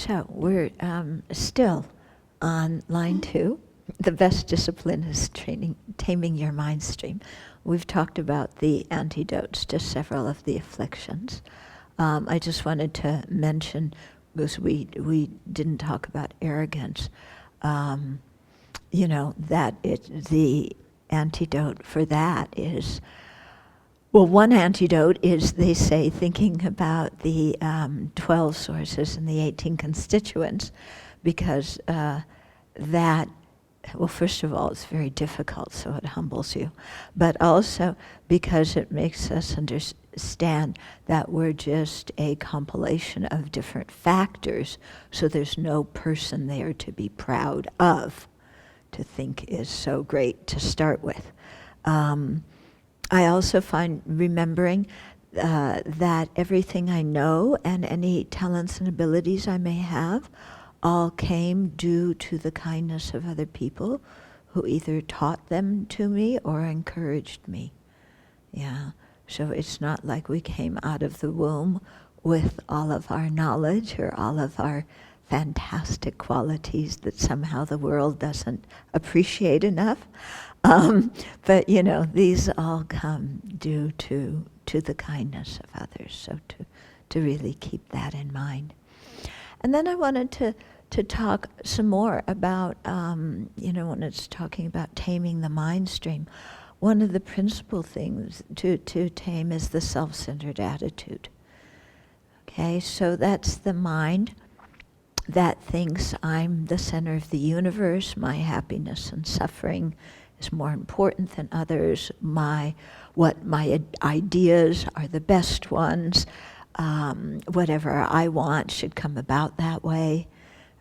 So we're still on line 2. The best discipline is taming your mind stream. We've talked about the antidotes to several of the afflictions. I just wanted to mention, because we didn't talk about arrogance, that the antidote for that is, well, one antidote is, they say, thinking about the 12 sources and the 18 constituents, because that, well, first of all, it's very difficult, so it humbles you, but also because it makes us understand that we're just a compilation of different factors, so there's no person there to be proud of, to think is so great to start with. I also find remembering that everything I know and any talents and abilities I may have all came due to the kindness of other people who either taught them to me or encouraged me. Yeah, so it's not like we came out of the womb with all of our knowledge or all of our fantastic qualities that somehow the world doesn't appreciate enough. But these all come due to the kindness of others, so to really keep that in mind. And then I wanted to talk some more about, when it's talking about taming the mind stream, one of the principal things to tame is the self-centered attitude. Okay, so that's the mind that thinks I'm the center of the universe, my happiness and suffering is more important than others, my ideas are the best ones, whatever I want should come about that way,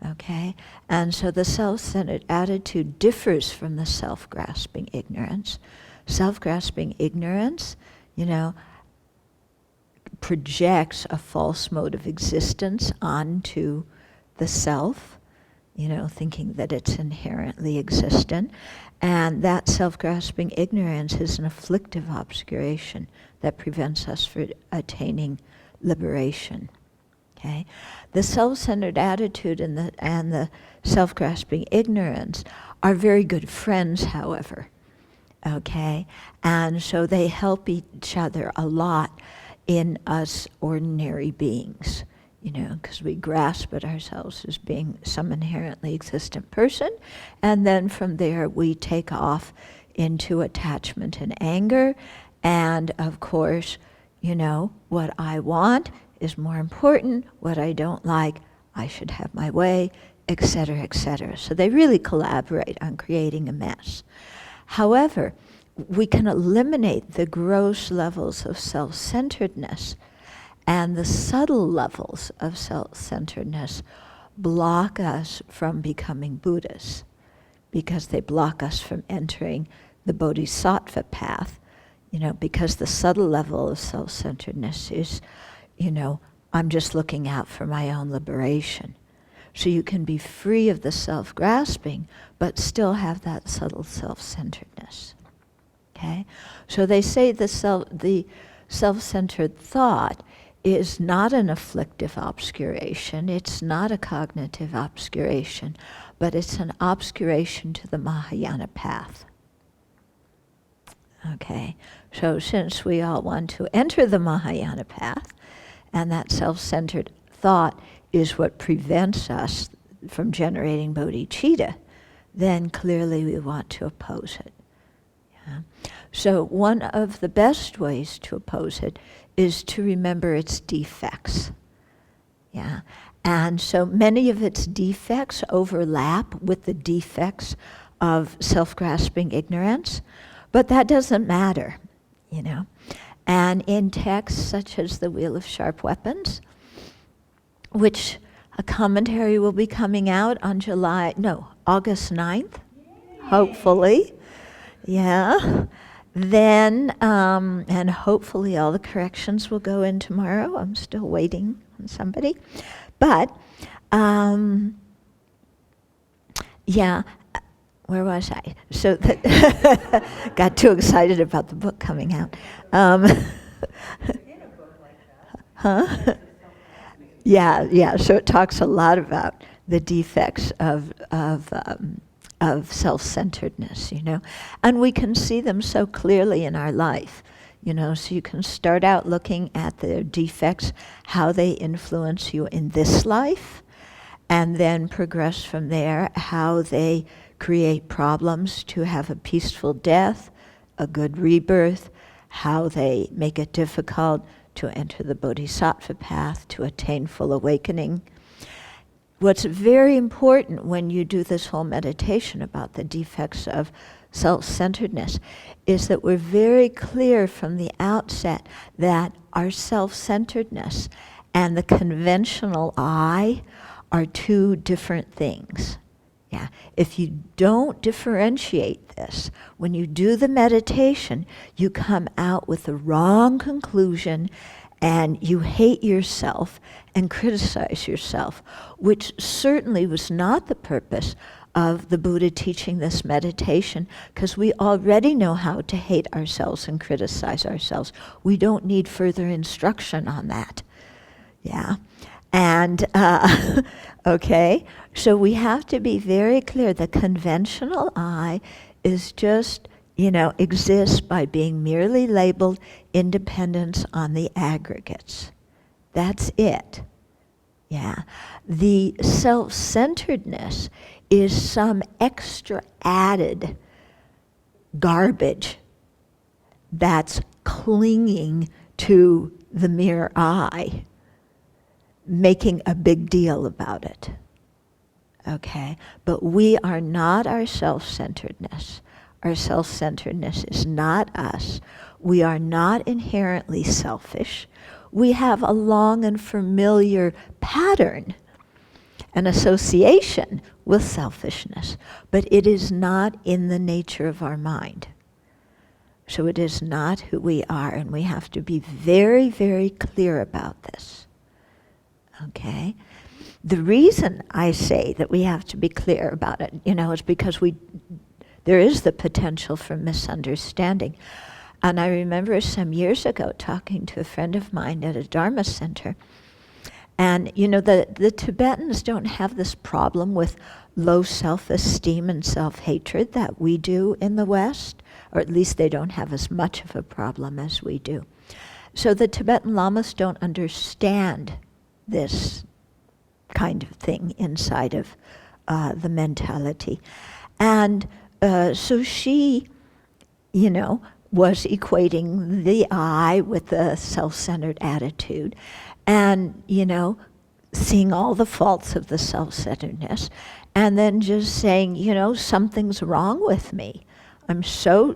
okay? And so the self-centered attitude differs from the self-grasping ignorance. Self-grasping ignorance, projects a false mode of existence onto the self, thinking that it's inherently existent. And that self-grasping ignorance is an afflictive obscuration that prevents us from attaining liberation. Okay? The self-centered attitude and the self-grasping ignorance are very good friends, however. Okay? And so they help each other a lot in us ordinary beings. Because we grasp at ourselves as being some inherently existent person, and then from there we take off into attachment and anger, and of course, what I want is more important, what I don't like, I should have my way, etc., etc. So they really collaborate on creating a mess. However, we can eliminate the gross levels of self-centeredness, and the subtle levels of self-centeredness block us from becoming Buddhas, because they block us from entering the bodhisattva path, because the subtle level of self-centeredness is, I'm just looking out for my own liberation. So you can be free of the self-grasping, but still have that subtle self-centeredness. Okay? So they say the self-centered thought is not an afflictive obscuration, it's not a cognitive obscuration, but it's an obscuration to the Mahayana path. Okay, so since we all want to enter the Mahayana path, and that self-centered thought is what prevents us from generating bodhicitta, then clearly we want to oppose it. Yeah? So one of the best ways to oppose it is to remember its defects. Yeah. And so many of its defects overlap with the defects of self-grasping ignorance, but that doesn't matter, And in texts such as the Wheel of Sharp Weapons, which a commentary will be coming out on August 9th, hopefully. Yeah. Then, and hopefully all the corrections will go in tomorrow. I'm still waiting on somebody. But, where was I? So that got too excited about the book coming out. Huh? Yeah. So it talks a lot about the defects of self-centeredness, and we can see them so clearly in our life, So you can start out looking at the defects, how they influence you in this life, and then progress from there, how they create problems to have a peaceful death, a good rebirth, how they make it difficult to enter the bodhisattva path, to attain full awakening. What's very important when you do this whole meditation about the defects of self-centeredness is that we're very clear from the outset that our self-centeredness and the conventional I are two different things. Yeah. If you don't differentiate this, when you do the meditation, you come out with the wrong conclusion and you hate yourself and criticize yourself, which certainly was not the purpose of the Buddha teaching this meditation, because we already know how to hate ourselves and criticize ourselves. We don't need further instruction on that. Yeah. And, okay, so we have to be very clear. The conventional I is just, exists by being merely labeled independence on the aggregates. That's it. Yeah. The self-centeredness is some extra added garbage that's clinging to the mere I, making a big deal about it. Okay? But we are not our self-centeredness. Our self-centeredness is not us. We are not inherently selfish. We have a long and familiar pattern, an association with selfishness, but it is not in the nature of our mind. So it is not who we are, and we have to be very, very clear about this. Okay? The reason I say that we have to be clear about it, is because there is the potential for misunderstanding. And I remember some years ago talking to a friend of mine at a Dharma center. And, the Tibetans don't have this problem with low self-esteem and self-hatred that we do in the West, or at least they don't have as much of a problem as we do. So the Tibetan Lamas don't understand this kind of thing inside of the mentality. And so she, was equating the I with the self-centered attitude and, seeing all the faults of the self-centeredness and then just saying, something's wrong with me. I'm so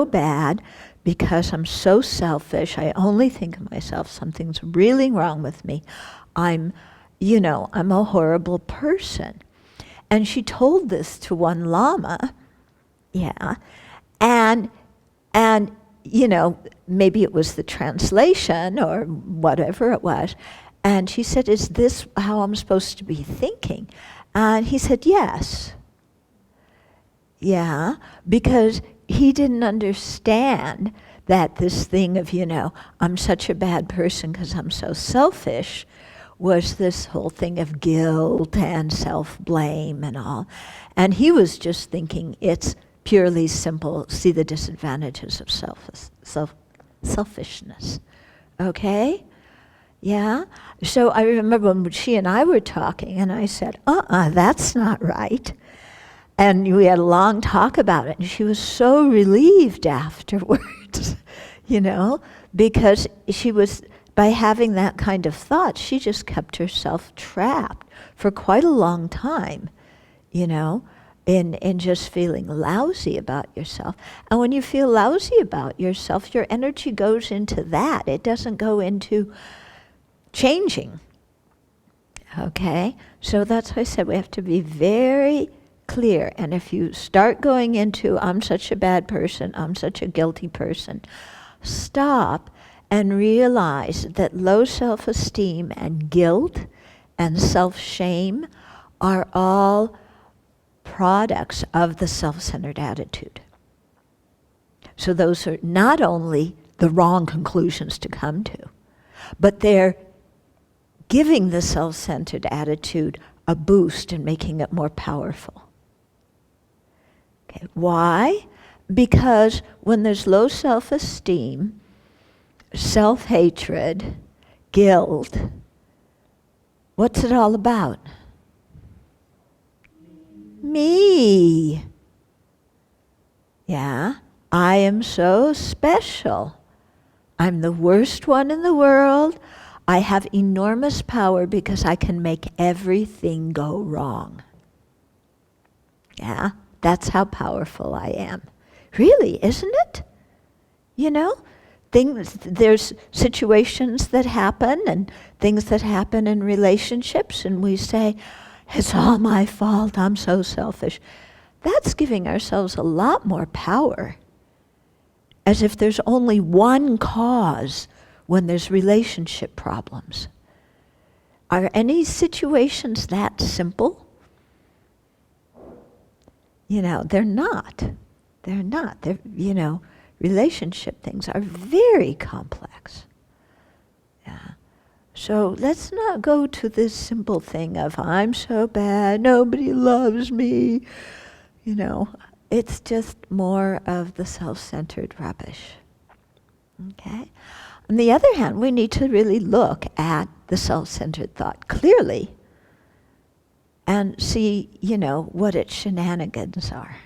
bad because I'm so selfish. I only think of myself. Something's really wrong with me. I'm a horrible person. And she told this to one Lama, and maybe it was the translation or whatever it was, and she said, is this how I'm supposed to be thinking? And he said, yes. Yeah, because he didn't understand that this thing of, I'm such a bad person because I'm so selfish, was this whole thing of guilt and self-blame and all. And he was just thinking it's purely simple, see the disadvantages of selfishness. Okay? Yeah? So I remember when she and I were talking, and I said, that's not right. And we had a long talk about it, and she was so relieved afterwards, because she was, by having that kind of thought, she just kept herself trapped for quite a long time, in just feeling lousy about yourself. And when you feel lousy about yourself, your energy goes into that. It doesn't go into changing. Okay? So that's why I said we have to be very clear. And if you start going into, I'm such a bad person, I'm such a guilty person, stop and realize that low self-esteem and guilt and self-shame are all products of the self-centered attitude. So those are not only the wrong conclusions to come to, but they're giving the self-centered attitude a boost and making it more powerful. Okay. Why? Because when there's low self-esteem, self-hatred, guilt, what's it all about? Me. Yeah, I am so special. I'm the worst one in the world. I have enormous power because I can make everything go wrong. Yeah, that's how powerful I am. Really, isn't it? You know, there's situations that happen and things that happen in relationships, and we say, it's all my fault, I'm so selfish. That's giving ourselves a lot more power, as if there's only one cause when there's relationship problems. Are any situations that simple? You know, they're not. They're not. They're, you know, relationship things are very complex. Yeah. So let's not go to this simple thing of, I'm so bad, nobody loves me. You know, it's just more of the self-centered rubbish. Okay? On the other hand, we need to really look at the self-centered thought clearly and see, you know, what its shenanigans are.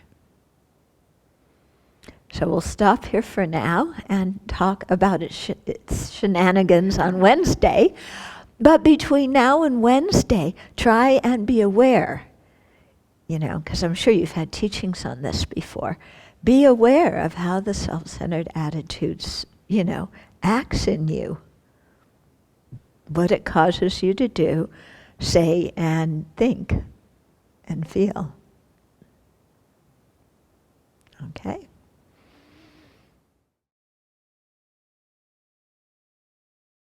So we'll stop here for now and talk about its shenanigans on Wednesday. But between now and Wednesday, try and be aware, you know, because I'm sure you've had teachings on this before. Be aware of how the self-centered attitudes, you know, acts in you, what it causes you to do, say, and think, and feel. Okay?